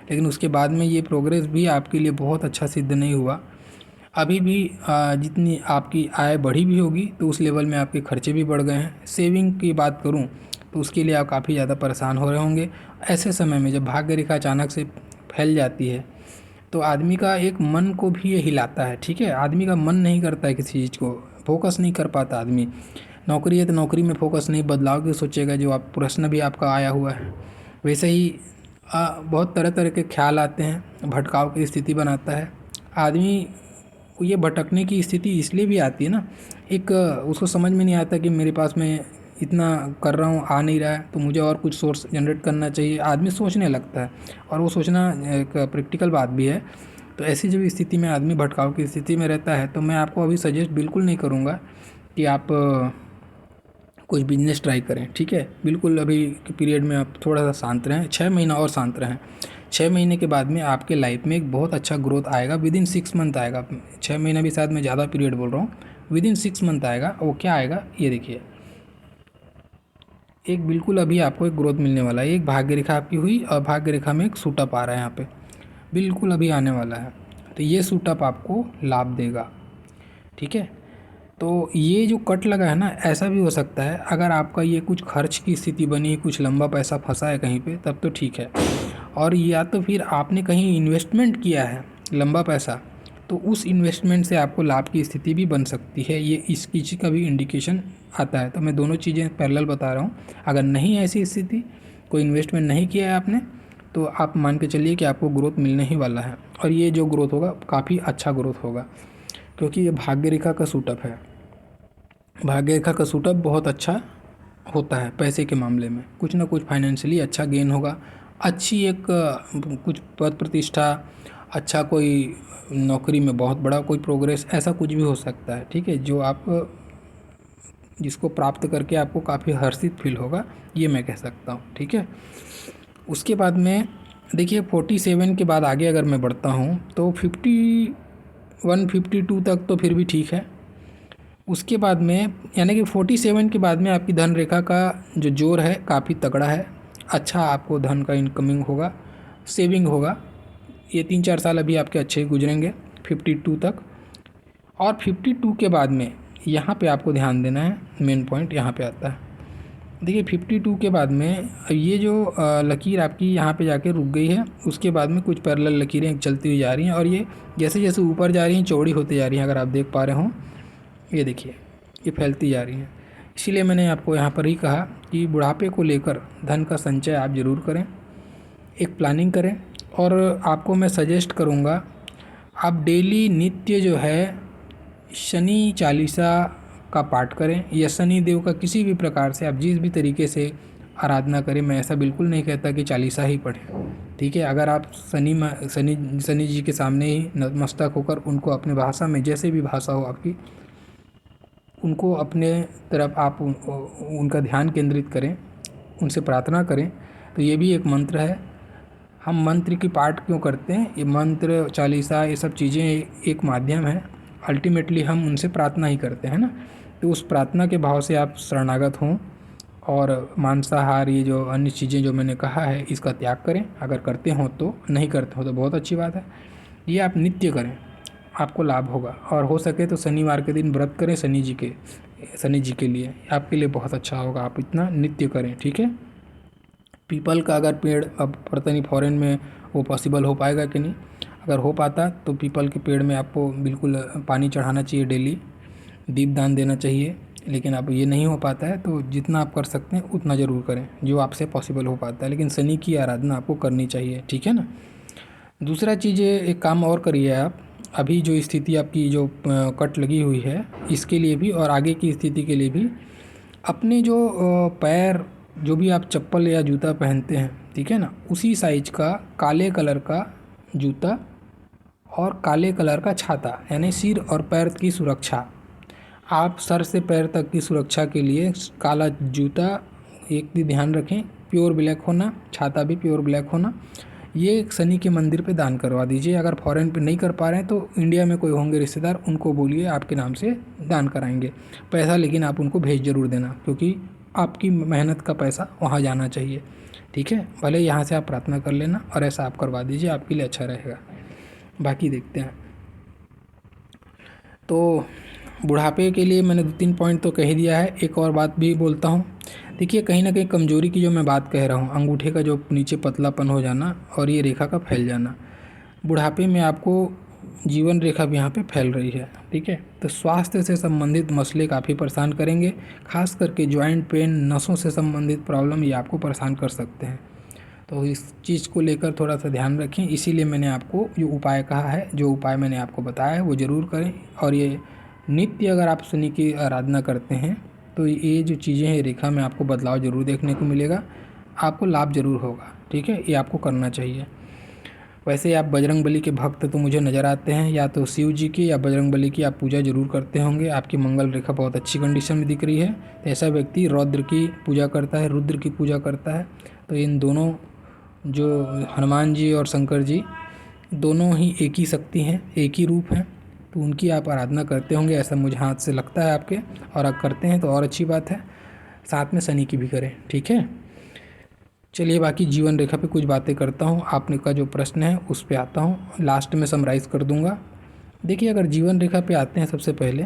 लेकिन उसके बाद में ये प्रोग्रेस भी आपके लिए बहुत अच्छा सिद्ध नहीं हुआ। अभी भी जितनी आपकी आय बढ़ी भी होगी तो उस लेवल में आपके खर्चे भी बढ़ गए हैं। सेविंग की बात करूं तो उसके लिए आप काफ़ी ज़्यादा परेशान हो रहे होंगे। ऐसे समय में जब भाग्य रेखा अचानक से फैल जाती है तो आदमी का एक मन को भी ये हिलाता है। ठीक है, आदमी का मन नहीं करता है किसी चीज़ को, फोकस नहीं कर पाता आदमी। नौकरी है तो नौकरी में फोकस नहीं, बदलाव की सोचेगा, जो आप प्रश्न भी आपका आया हुआ है। वैसे ही बहुत तरह तरह के ख्याल आते हैं, भटकाव की स्थिति बनाता है। आदमी को ये भटकने की स्थिति इसलिए भी आती है ना, एक उसको समझ में नहीं आता कि मेरे पास मैं इतना कर रहा हूँ, आ नहीं रहा है, तो मुझे और कुछ सोर्स जनरेट करना चाहिए। आदमी सोचने लगता है, और वो सोचना एक प्रैक्टिकल बात भी है। तो ऐसी जब स्थिति में आदमी भटकाव की स्थिति में रहता है, तो मैं आपको अभी सजेस्ट बिल्कुल नहीं करूँगा कि आप कुछ बिजनेस ट्राई करें, ठीक है। बिल्कुल अभी के पीरियड में आप थोड़ा सा शांत रहें, 6 महीना और शांत रहें। 6 महीने के बाद में आपके लाइफ में एक बहुत अच्छा ग्रोथ आएगा, विदिन 6 मंथ आएगा। 6 महीना भी शायद मैं ज़्यादा पीरियड बोल रहा हूँ, विदिन 6 मंथ आएगा। वो क्या आएगा, ये देखिए, एक बिल्कुल अभी आपको एक ग्रोथ मिलने वाला है। एक भाग्य रेखा आपकी हुई, और भाग्य रेखा में एक सूटअप आ रहा है यहाँ पे, बिल्कुल अभी आने वाला है। तो ये सूटअप आपको लाभ देगा, ठीक है। तो ये जो कट लगा है ना, ऐसा भी हो सकता है अगर आपका ये कुछ खर्च की स्थिति बनी, कुछ लंबा पैसा फंसा है कहीं पे, तब तो ठीक है। और या तो फिर आपने कहीं इन्वेस्टमेंट किया है लंबा पैसा, तो उस इन्वेस्टमेंट से आपको लाभ की स्थिति भी बन सकती है। ये इस चीज़ का भी इंडिकेशन आता है। तो मैं दोनों चीज़ें पैरेलल बता रहा हूँ। अगर नहीं है ऐसी स्थिति, कोई इन्वेस्टमेंट नहीं किया है आपने, तो आप मान के चलिए कि आपको ग्रोथ मिलने ही वाला है। और ये जो ग्रोथ होगा काफ़ी अच्छा ग्रोथ होगा, क्योंकि ये भाग्य रेखा का सूटअप है। भाग्य रेखा का सूटअप बहुत अच्छा होता है पैसे के मामले में। कुछ ना कुछ फाइनेंशियली अच्छा गेन होगा, अच्छी एक कुछ पद प्रतिष्ठा, अच्छा कोई नौकरी में बहुत बड़ा कोई प्रोग्रेस, ऐसा कुछ भी हो सकता है, ठीक है, जो आप जिसको प्राप्त करके आपको काफ़ी हर्षित फील होगा, ये मैं कह सकता हूँ, ठीक है। उसके बाद में देखिए 47 के बाद आगे अगर मैं बढ़ता हूँ तो 51 52 तक तो फिर भी ठीक है। उसके बाद में यानी कि 47 के बाद में आपकी धन रेखा का जो जोर है काफ़ी तगड़ा है। अच्छा आपको धन का इनकमिंग होगा, सेविंग होगा। ये 3-4 साल अभी आपके अच्छे गुजरेंगे 52 तक। और 52 के बाद में यहाँ पे आपको ध्यान देना है, मेन पॉइंट यहाँ पे आता है। देखिए 52 के बाद में ये जो लकीर आपकी यहाँ पे जाके रुक गई है, उसके बाद में कुछ पैरेलल लकीरें चलती हुई जा रही हैं, और ये जैसे जैसे ऊपर जा रही हैं चौड़ी होती जा रही हैं। अगर आप देख पा रहे हों, ये देखिए, ये फैलती जा रही हैं। इसीलिए मैंने आपको यहाँ पर ही कहा कि बुढ़ापे को लेकर धन का संचय आप ज़रूर करें, एक प्लानिंग करें। और आपको मैं सजेस्ट करूँगा, आप डेली नित्य जो है शनि चालीसा का पाठ करें, या शनि देव का किसी भी प्रकार से आप जिस भी तरीके से आराधना करें। मैं ऐसा बिल्कुल नहीं कहता कि चालीसा ही पढ़ें, ठीक है। अगर आप शनि जी के सामने ही नतमस्तक होकर उनको अपने भाषा में, जैसे भी भाषा हो आपकी, उनको अपने तरफ आप उनका ध्यान केंद्रित करें, उनसे प्रार्थना करें। तो ये भी एक मंत्र है। हम मंत्र की पाठ क्यों करते हैं, ये मंत्र चालीसा ये सब चीज़ें एक माध्यम है, अल्टीमेटली हम उनसे प्रार्थना ही करते हैं ना। तो उस प्रार्थना के भाव से आप शरणागत हों, और मांसाहार ये जो अन्य चीज़ें जो मैंने कहा है इसका त्याग करें। अगर करते हो तो, नहीं करते हो तो बहुत अच्छी बात है। ये आप नित्य करें, आपको लाभ होगा। और हो सके तो शनिवार के दिन व्रत करें शनि जी के लिए, आपके लिए बहुत अच्छा होगा। आप इतना नित्य करें, ठीक है। पीपल का अगर पेड़, अब पता नहीं फॉरेन में वो पॉसिबल हो पाएगा कि नहीं, अगर हो पाता तो पीपल के पेड़ में आपको बिल्कुल पानी चढ़ाना चाहिए, डेली दीपदान देना चाहिए। लेकिन अब ये नहीं हो पाता है, तो जितना आप कर सकते हैं उतना ज़रूर करें जो आपसे पॉसिबल हो पाता है। लेकिन शनि की आराधना आपको करनी चाहिए, ठीक है ना। दूसरा चीज़, एक काम और करिए आप, अभी जो स्थिति आपकी जो कट लगी हुई है, इसके लिए भी और आगे की स्थिति के लिए भी, अपने जो पैर, जो भी आप चप्पल या जूता पहनते हैं, ठीक है ना, उसी साइज का काले कलर का जूता और काले कलर का छाता, यानी सिर और पैर की सुरक्षा। आप सर से पैर तक की सुरक्षा के लिए काला जूता एक भी ध्यान रखें, प्योर ब्लैक होना, छाता भी प्योर ब्लैक होना। ये शनि के मंदिर पे दान करवा दीजिए। अगर फॉरेन पे नहीं कर पा रहे हैं तो इंडिया में कोई होंगे रिश्तेदार, उनको बोलिए आपके नाम से दान कराएंगे पैसा, लेकिन आप उनको भेज ज़रूर देना, क्योंकि आपकी मेहनत का पैसा वहाँ जाना चाहिए, ठीक है। भले यहाँ से आप प्रार्थना कर लेना, और ऐसा आप करवा दीजिए, आपके लिए अच्छा रहेगा। बाकी देखते हैं। तो बुढ़ापे के लिए मैंने 2-3 पॉइंट तो कह दिया है। एक और बात भी बोलता हूँ। देखिए कहीं ना कहीं कमज़ोरी की जो मैं बात कह रहा हूँ, अंगूठे का जो नीचे पतलापन हो जाना और ये रेखा का फैल जाना, बुढ़ापे में आपको जीवन रेखा भी यहाँ पे फैल रही है, ठीक है। तो स्वास्थ्य से संबंधित मसले काफ़ी परेशान करेंगे, खास करके जॉइंट पेन, नसों से संबंधित प्रॉब्लम ये आपको परेशान कर सकते हैं। तो इस चीज़ को लेकर थोड़ा सा ध्यान रखें। इसीलिए मैंने आपको जो उपाय कहा है, जो उपाय मैंने आपको बताया है वो ज़रूर करें। और ये नित्य अगर आप शनि की आराधना करते हैं तो ये जो चीज़ें हैं रेखा में आपको बदलाव ज़रूर देखने को मिलेगा, आपको लाभ ज़रूर होगा। ठीक है, ये आपको करना चाहिए। वैसे आप बजरंगबली के भक्त तो मुझे नज़र आते हैं, या तो शिव जी की या बजरंगबली की आप पूजा ज़रूर करते होंगे। आपकी मंगल रेखा बहुत अच्छी कंडीशन में दिख रही है। तो ऐसा व्यक्ति रौद्र की पूजा करता है, रुद्र की पूजा करता है। तो इन दोनों जो हनुमान जी और शंकर जी दोनों ही एक ही शक्ति हैं, एक ही रूप हैं। तो उनकी आप आराधना करते होंगे, ऐसा मुझे हाथ से लगता है आपके। और आप करते हैं तो और अच्छी बात है, साथ में शनि की भी करें। ठीक है, चलिए बाकी जीवन रेखा पे कुछ बातें करता हूँ। आपने का जो प्रश्न है उस पे आता हूँ, लास्ट में समराइज़ कर दूँगा। देखिए, अगर जीवन रेखा पे आते हैं, सबसे पहले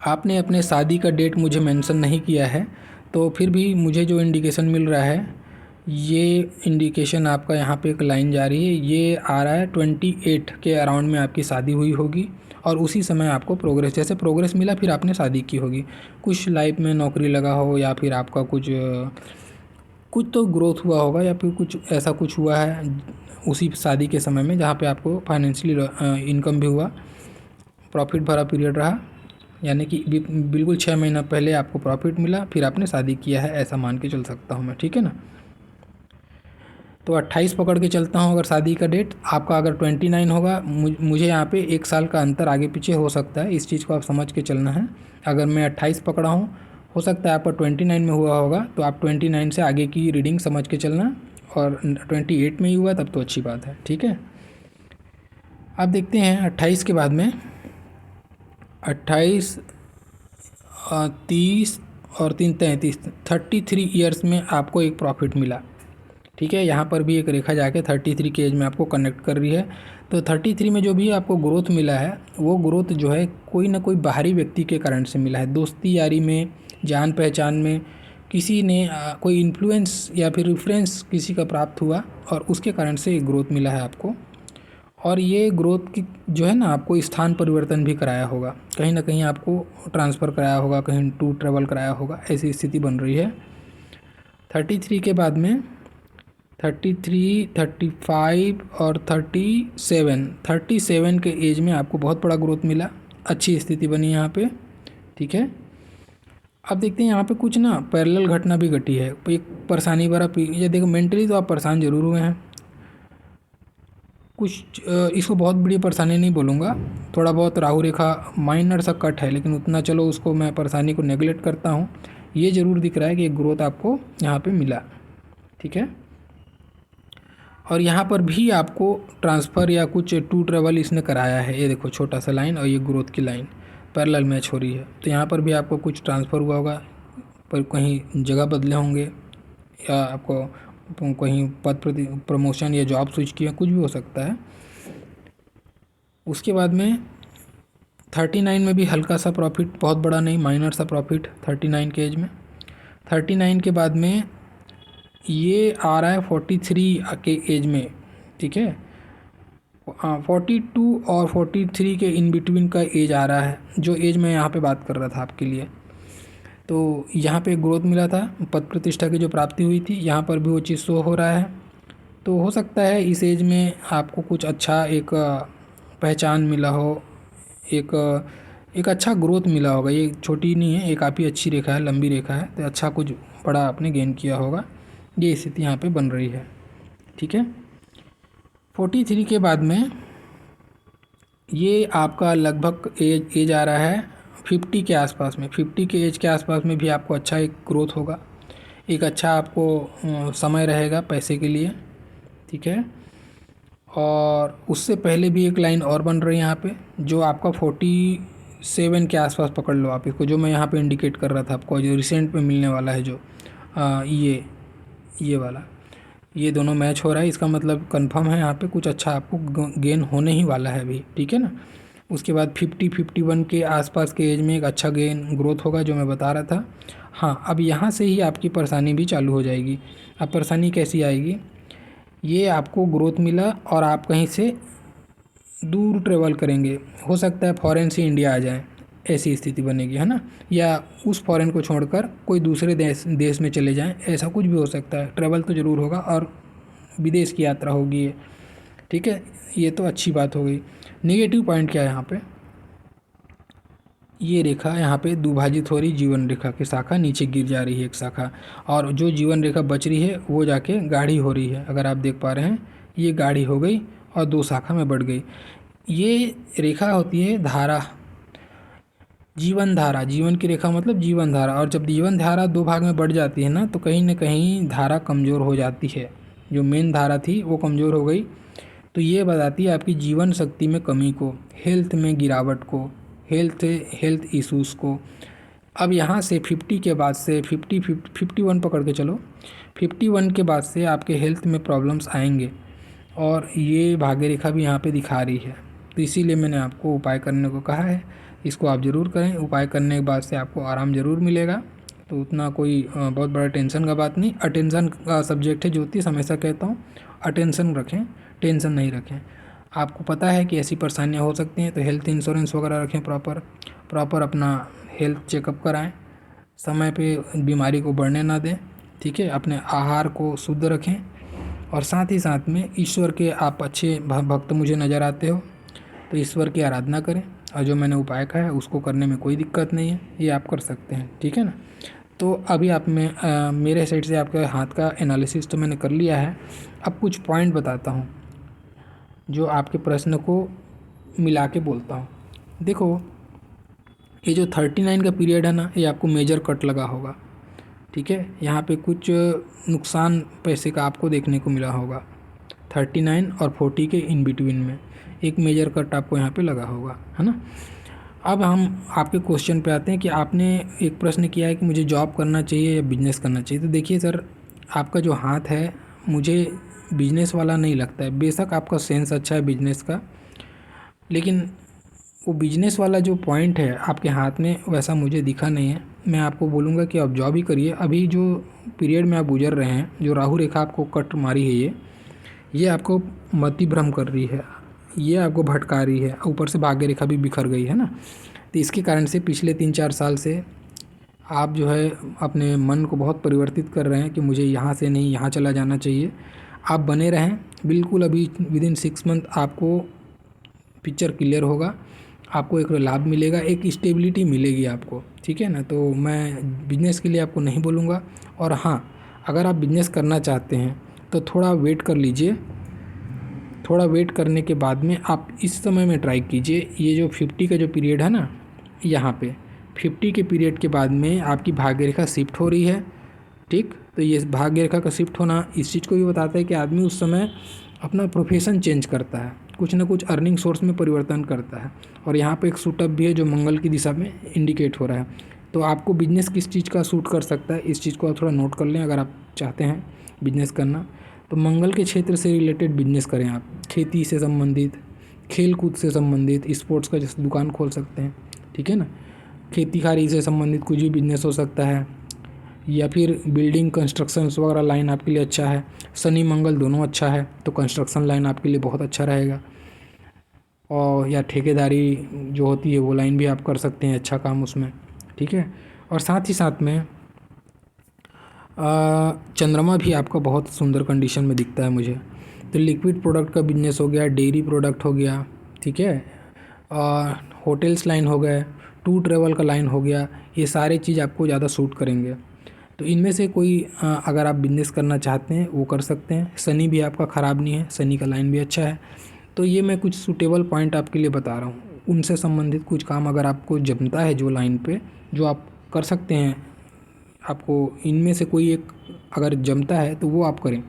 आपने अपने शादी का डेट मुझे मेंशन नहीं किया है, तो फिर भी मुझे जो इंडिकेशन मिल रहा है, ये इंडिकेशन आपका यहाँ पे एक लाइन जा रही है, ये आ रहा है 28 के अराउंड में आपकी शादी हुई होगी। और उसी समय आपको प्रोग्रेस, जैसे प्रोग्रेस मिला फिर आपने शादी की होगी। कुछ लाइफ में नौकरी लगा हो, या फिर आपका कुछ तो ग्रोथ हुआ होगा, या फिर कुछ ऐसा कुछ हुआ है उसी शादी के समय में जहाँ पे आपको फाइनेंशियली इनकम भी हुआ, प्रॉफिट भरा पीरियड रहा। यानी कि बिल्कुल 6 महीना पहले आपको प्रॉफिट मिला, फिर आपने शादी किया है, ऐसा मान के चल सकता हूँ मैं। ठीक है ना, तो 28 पकड़ के चलता हूँ अगर शादी का डेट आपका। अगर 29 होगा, मुझे यहाँ पे 1 साल का अंतर आगे पीछे हो सकता है, इस चीज़ को आप समझ के चलना है। अगर मैं 28 पकड़ा हूँ, हो सकता है आपका 29 में हुआ होगा, तो आप 29 से आगे की रीडिंग समझ के चलना। और 28 में ही हुआ तब तो अच्छी बात है। ठीक है, अब देखते हैं 28 के बाद में। 28 30 और 3 33, 33 ईयर्स में आपको एक प्रॉफिट मिला। ठीक है, यहाँ पर भी एक रेखा जाके 33 के एज में आपको कनेक्ट कर रही है। तो 33 में जो भी आपको ग्रोथ मिला है, वो ग्रोथ जो है कोई ना कोई बाहरी व्यक्ति के कारण से मिला है। दोस्ती यारी में, जान पहचान में किसी ने कोई इन्फ्लुएंस या फिर रेफरेंस किसी का प्राप्त हुआ, और उसके कारण से एक ग्रोथ मिला है आपको। और ये ग्रोथ की जो है ना, आपको स्थान परिवर्तन भी कराया होगा, कहीं ना कहीं आपको ट्रांसफ़र कराया होगा, कहीं टूर ट्रैवल कराया होगा, ऐसी स्थिति बन रही है। 33 के बाद में 33, 35 और 37 के एज में आपको बहुत बड़ा ग्रोथ मिला, अच्छी स्थिति बनी यहाँ पे। ठीक है, अब देखते हैं यहाँ पे कुछ ना पैरेलल घटना भी घटी है। एक परेशानी भरा ये देखो, मेंटली तो आप परेशान ज़रूर हुए हैं कुछ। इसको बहुत बड़ी परेशानी नहीं बोलूँगा, थोड़ा बहुत राहु रेखा माइनर सा कट है, लेकिन उतना चलो उसको मैं परेशानी को नेगलेक्ट करता हूँ। ये ज़रूर दिख रहा है कि एक ग्रोथ आपको यहाँ पे मिला। ठीक है, और यहाँ पर भी आपको ट्रांसफ़र या कुछ टू ट्रैवल इसने कराया है। ये देखो छोटा सा लाइन और ये ग्रोथ की लाइन पैरेलल मैच हो रही है। तो यहाँ पर भी आपको कुछ ट्रांसफ़र हुआ होगा, पर कहीं जगह बदले होंगे, या आपको कहीं पद प्रमोशन या जॉब स्विच किया, कुछ भी हो सकता है। उसके बाद में 39 में भी हल्का सा प्रॉफिट, बहुत बड़ा नहीं, माइनर सा प्रॉफिट 39 के एज में। 39 के बाद में ये आ रहा है 43 के एज में। ठीक है, 42 और 43 के इन बिटवीन का एज आ रहा है, जो एज मैं यहाँ पे बात कर रहा था आपके लिए। तो यहाँ पे ग्रोथ मिला था, पद प्रतिष्ठा की जो प्राप्ति हुई थी, यहाँ पर भी वो चीज़ शो हो रहा है। तो हो सकता है इस एज में आपको कुछ अच्छा एक पहचान मिला हो, एक अच्छा ग्रोथ मिला होगा। ये छोटी नहीं है, ये काफ़ी अच्छी रेखा है, लंबी रेखा है, तो अच्छा कुछ बड़ा आपने गेन किया होगा, ये स्थिति यहाँ पे बन रही है। ठीक है, 43 के बाद में ये आपका लगभग एज आ रहा है 50 के आसपास में। 50 के एज के आसपास में भी आपको अच्छा एक ग्रोथ होगा, एक अच्छा आपको समय रहेगा पैसे के लिए। ठीक है, और उससे पहले भी एक लाइन और बन रही है यहाँ पे, जो आपका 47 के आसपास पकड़ लो आप इसको, जो मैं यहाँ पे इंडिकेट कर रहा था आपको, जो रिसेंट में मिलने वाला है, जो ये वाला, ये दोनों मैच हो रहा है। इसका मतलब कंफर्म है यहाँ पे कुछ अच्छा आपको गेन होने ही वाला है अभी। ठीक है ना, उसके बाद 50-51 के आसपास के एज में एक अच्छा गेन ग्रोथ होगा, जो मैं बता रहा था। हाँ, अब यहाँ से ही आपकी परेशानी भी चालू हो जाएगी। अब परेशानी कैसी आएगी, ये आपको ग्रोथ मिला और आप कहीं से दूर ट्रेवल करेंगे, हो सकता है फॉरेन से इंडिया आ जाएं, ऐसी स्थिति बनेगी, है ना। या उस फॉरेन को छोड़कर कोई दूसरे देश में चले जाएं, ऐसा कुछ भी हो सकता है। ट्रैवल तो ज़रूर होगा और विदेश की यात्रा होगी ये, ठीक है। ये तो अच्छी बात हो गई। नेगेटिव पॉइंट क्या है यहाँ पे, ये रेखा यहाँ पे दुभाजित हो रही, जीवन रेखा की शाखा नीचे गिर जा रही है एक शाखा, और जो जीवन रेखा बच रही है वो जाके गाढ़ी हो रही है। अगर आप देख पा रहे हैं, ये गाढ़ी हो गई और 2 शाखा में बढ़ गई। ये रेखा होती है धारा, जीवन धारा, जीवन की रेखा मतलब जीवन धारा। और जब जीवन धारा 2 भाग में बढ़ जाती है ना, तो कहीं ना कहीं धारा कमज़ोर हो जाती है। जो मेन धारा थी वो कमज़ोर हो गई, तो ये बताती है आपकी जीवन शक्ति में कमी को, हेल्थ में गिरावट को, हेल्थ इश्यूज़ को। अब यहाँ से 50 के बाद से 51 पकड़ के चलो, 51 के बाद से आपके हेल्थ में प्रॉब्लम्स आएंगे, और ये भाग्य रेखा भी यहाँ पे दिखा रही है। तो इसीलिए मैंने आपको उपाय करने को कहा है, इसको आप ज़रूर करें। उपाय करने के बाद से आपको आराम ज़रूर मिलेगा, तो उतना कोई बहुत बड़ा टेंशन का बात नहीं। अटेंशन का सब्जेक्ट है ज्योतिष, हमेशा कहता हूँ अटेंशन रखें, टेंशन नहीं रखें। आपको पता है कि ऐसी परेशानियाँ हो सकती हैं, तो हेल्थ इंश्योरेंस वगैरह रखें, प्रॉपर अपना हेल्थ चेकअप कराएं, समय पे बीमारी को बढ़ने ना दें, ठीक है। अपने आहार को शुद्ध रखें, और साथ ही साथ में ईश्वर के आप अच्छे भक्त मुझे नज़र आते हो, तो ईश्वर की आराधना करें, और जो मैंने उपाय कहा है उसको करने में कोई दिक्कत नहीं है, ये आप कर सकते हैं, ठीक है ना। तो अभी आप में मेरे साइड से आपके हाथ का एनालिसिस तो मैंने कर लिया है। अब कुछ पॉइंट बताता हूँ जो आपके प्रश्न को मिला के बोलता हूँ। देखो, ये जो 39 का पीरियड है ना, ये आपको मेजर कट लगा होगा, ठीक है। यहाँ पे कुछ नुकसान पैसे का आपको देखने को मिला होगा। 39 और 40 के इन बिटवीन में एक मेजर कट आपको यहाँ पे लगा होगा, है ना। अब हम आपके क्वेश्चन पे आते हैं कि आपने एक प्रश्न किया है कि मुझे जॉब करना चाहिए या बिजनेस करना चाहिए। तो देखिए सर, आपका जो हाथ है मुझे बिजनेस वाला नहीं लगता है। बेशक आपका सेंस अच्छा है बिजनेस का, लेकिन वो बिजनेस वाला जो पॉइंट है आपके हाथ में वैसा मुझे दिखा नहीं है। मैं आपको बोलूँगा कि आप जॉब ही करिए। अभी जो पीरियड में आप गुजर रहे हैं, जो राहु रेखा आपको कट मारी है, ये आपको मति भ्रम कर रही है, ये आपको भटका रही है। ऊपर से भाग्य रेखा भी बिखर गई है ना, तो इसके कारण से पिछले 3-4 साल से आप जो है अपने मन को बहुत परिवर्तित कर रहे हैं कि मुझे यहाँ से नहीं यहाँ चला जाना चाहिए। आप बने रहें बिल्कुल, अभी विदिन 6 मंथ आपको पिक्चर क्लियर होगा, आपको एक लाभ मिलेगा, एक स्टेबिलिटी मिलेगी आपको, ठीक है ना। तो मैं बिजनेस के लिए आपको नहीं बोलूँगा। और हाँ, अगर आप बिजनेस करना चाहते हैं तो थोड़ा वेट कर लीजिए। थोड़ा वेट करने के बाद में आप इस समय में ट्राई कीजिए। ये जो 50 का जो पीरियड है ना, यहाँ पे 50 के पीरियड के बाद में आपकी भाग्य रेखा शिफ्ट हो रही है, ठीक। तो ये भाग्य रेखा का शिफ्ट होना इस चीज़ को भी बताता है कि आदमी उस समय अपना प्रोफेशन चेंज करता है, कुछ ना कुछ अर्निंग सोर्स में परिवर्तन करता है। और यहाँ पे एक सूटअप भी है जो मंगल की दिशा में इंडिकेट हो रहा है। तो आपको बिजनेस किस चीज़ का सूट कर सकता है, इस चीज़ को आप थोड़ा नोट कर लें। अगर आप चाहते हैं बिजनेस करना, तो मंगल के क्षेत्र से रिलेटेड बिजनेस करें आप। खेती से संबंधित, खेल कूद से संबंधित, स्पोर्ट्स का जैसे दुकान खोल सकते हैं, ठीक है ना। खेती खारी से संबंधित कुछ भी बिजनेस हो सकता है, या फिर बिल्डिंग कंस्ट्रक्शंस वगैरह लाइन आपके लिए अच्छा है। शनि मंगल दोनों अच्छा है, तो कंस्ट्रक्शन लाइन आपके लिए बहुत अच्छा रहेगा। और या ठेकेदारी जो होती है वो लाइन भी आप कर सकते हैं, अच्छा काम उसमें, ठीक है। और साथ ही साथ में चंद्रमा भी आपका बहुत सुंदर कंडीशन में दिखता है मुझे। तो लिक्विड प्रोडक्ट का बिजनेस हो गया, डेयरी प्रोडक्ट हो गया, ठीक है, और होटल्स लाइन हो गए, टूर ट्रैवल का लाइन हो गया, ये सारे चीज़ आपको ज़्यादा सूट करेंगे। तो इनमें से कोई अगर आप बिजनेस करना चाहते हैं वो कर सकते हैं। शनि भी आपका ख़राब नहीं है, शनि का लाइन भी अच्छा है। तो ये मैं कुछ सूटेबल पॉइंट आपके लिए बता रहा हूँ। उनसे संबंधित कुछ काम अगर आपको जमता है जो लाइन पे, जो आप कर सकते हैं, आपको इनमें से कोई एक अगर जमता है तो वो आप करें।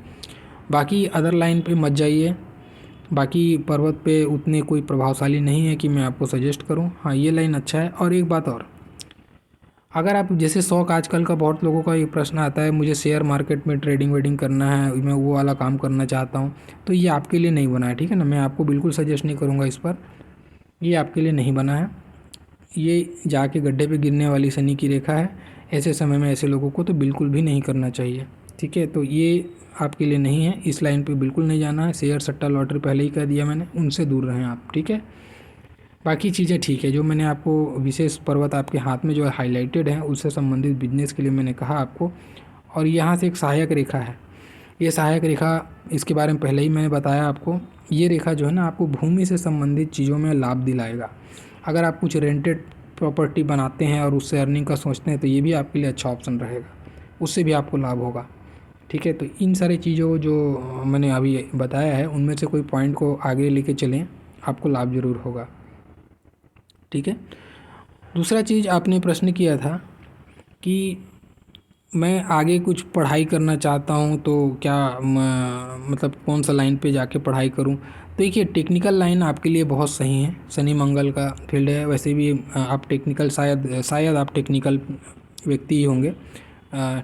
बाकी अदर लाइन पे मत जाइए। बाकी पर्वत पे उतने कोई प्रभावशाली नहीं है कि मैं आपको सजेस्ट करूं। हाँ, ये लाइन अच्छा है। और एक बात और, अगर आप जैसे शौक आजकल का बहुत लोगों का ये प्रश्न आता है, मुझे शेयर मार्केट में ट्रेडिंग वेडिंग करना है, मैं वो वाला काम करना चाहता हूँ, तो ये आपके लिए नहीं बना है, ठीक है ना। मैं आपको बिल्कुल सजेस्ट नहीं करूँगा इस पर, ये आपके लिए नहीं बना है। ये जाके गड्ढे पे गिरने वाली शनि की रेखा है। ऐसे समय में ऐसे लोगों को तो बिल्कुल भी नहीं करना चाहिए, ठीक है। तो ये आपके लिए नहीं है, इस लाइन पे बिल्कुल नहीं जाना है। शेयर सट्टा लॉटरी पहले ही कह दिया मैंने, उनसे दूर रहें आप, ठीक है। बाकी चीज़ें ठीक है। जो मैंने आपको विशेष पर्वत आपके हाथ में जो हाईलाइटेड है उससे संबंधित बिजनेस के लिए मैंने कहा आपको। और यहाँ से एक सहायक रेखा है, ये सहायक रेखा, इसके बारे में पहले ही मैंने बताया आपको। ये रेखा जो है ना आपको भूमि से संबंधित चीज़ों में लाभ दिलाएगा। अगर आप कुछ रेंटेड प्रॉपर्टी बनाते हैं और उससे अर्निंग का सोचते हैं तो ये भी आपके लिए अच्छा ऑप्शन रहेगा, उससे भी आपको लाभ होगा। ठीक है, तो इन सारी चीज़ों जो मैंने अभी बताया है उनमें से कोई पॉइंट को आगे लेके चलें, आपको लाभ ज़रूर होगा। ठीक है। दूसरा चीज़ आपने प्रश्न किया था कि मैं आगे कुछ पढ़ाई करना चाहता हूँ तो क्या मतलब कौन सा लाइन पे जाके पढ़ाई करूँ। तो देखिए, टेक्निकल लाइन आपके लिए बहुत सही है, शनि मंगल का फील्ड है। वैसे भी आप टेक्निकल शायद आप टेक्निकल व्यक्ति ही होंगे,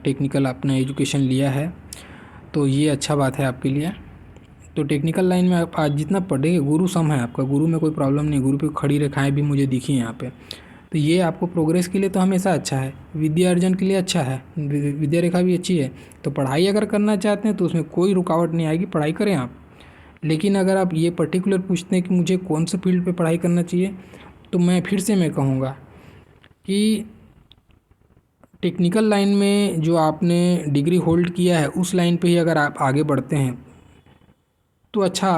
टेक्निकल आपने एजुकेशन लिया है, तो ये अच्छा बात है आपके लिए। तो टेक्निकल लाइन में आप आज जितना पढ़ेंगे, गुरु सम है आपका, गुरु में कोई प्रॉब्लम नहीं, गुरु पे खड़ी रेखाएं भी मुझे दिखी यहाँ पे। तो ये आपको प्रोग्रेस के लिए तो हमेशा अच्छा है, विद्या अर्जन के लिए अच्छा है, विद्या रेखा भी अच्छी है। तो पढ़ाई अगर करना चाहते हैं तो उसमें कोई रुकावट नहीं आएगी, पढ़ाई करें आप। लेकिन अगर आप ये पर्टिकुलर पूछते हैं कि मुझे कौन से फील्ड पे पढ़ाई करना चाहिए, तो मैं फिर से मैं कहूँगा कि टेक्निकल लाइन में जो आपने डिग्री होल्ड किया है उस लाइन पे ही अगर आप आगे बढ़ते हैं तो अच्छा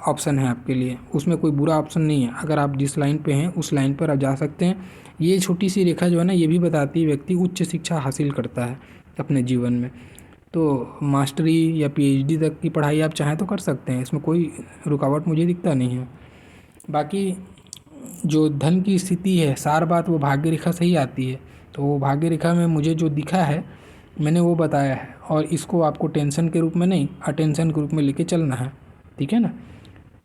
ऑप्शन है आपके लिए, उसमें कोई बुरा ऑप्शन नहीं है। अगर आप जिस लाइन पे हैं उस लाइन पर आप जा सकते हैं। ये छोटी सी रेखा जो है ना, ये भी बताती है व्यक्ति उच्च शिक्षा हासिल करता है अपने जीवन में, तो मास्टरी या पीएचडी तक की पढ़ाई आप चाहें तो कर सकते हैं, इसमें कोई रुकावट मुझे दिखता नहीं है। बाकी जो धन की स्थिति है, सार बात वो भाग्य रेखा से ही आती है, तो वो भाग्य रेखा में मुझे जो दिखा है मैंने वो बताया है, और इसको आपको टेंशन के रूप में नहीं, अटेंशन के रूप में लेके चलना है। ठीक है ना।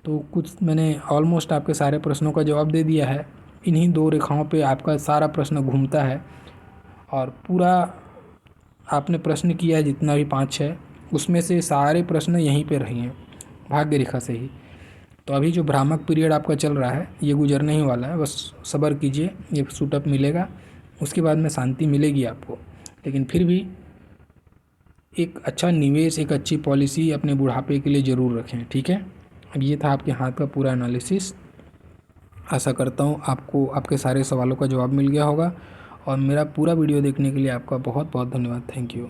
तो कुछ मैंने ऑलमोस्ट आपके सारे प्रश्नों का जवाब दे दिया है। इन्हीं दो रेखाओं पे आपका सारा प्रश्न घूमता है, और पूरा आपने प्रश्न किया है जितना भी 5-6, उसमें से सारे प्रश्न यहीं पे रहे हैं, भाग्य रेखा से ही। तो अभी जो भ्रामक पीरियड आपका चल रहा है ये गुजरने ही वाला है, बस सब्र कीजिए, ये सूटअप मिलेगा, उसके बाद में शांति मिलेगी आपको। लेकिन फिर भी एक अच्छा निवेश, एक अच्छी पॉलिसी अपने बुढ़ापे के लिए ज़रूर रखें। ठीक है। अब ये था आपके हाथ का पूरा एनालिसिस। आशा करता हूँ आपको आपके सारे सवालों का जवाब मिल गया होगा, और मेरा पूरा वीडियो देखने के लिए आपका बहुत बहुत धन्यवाद। Thank you.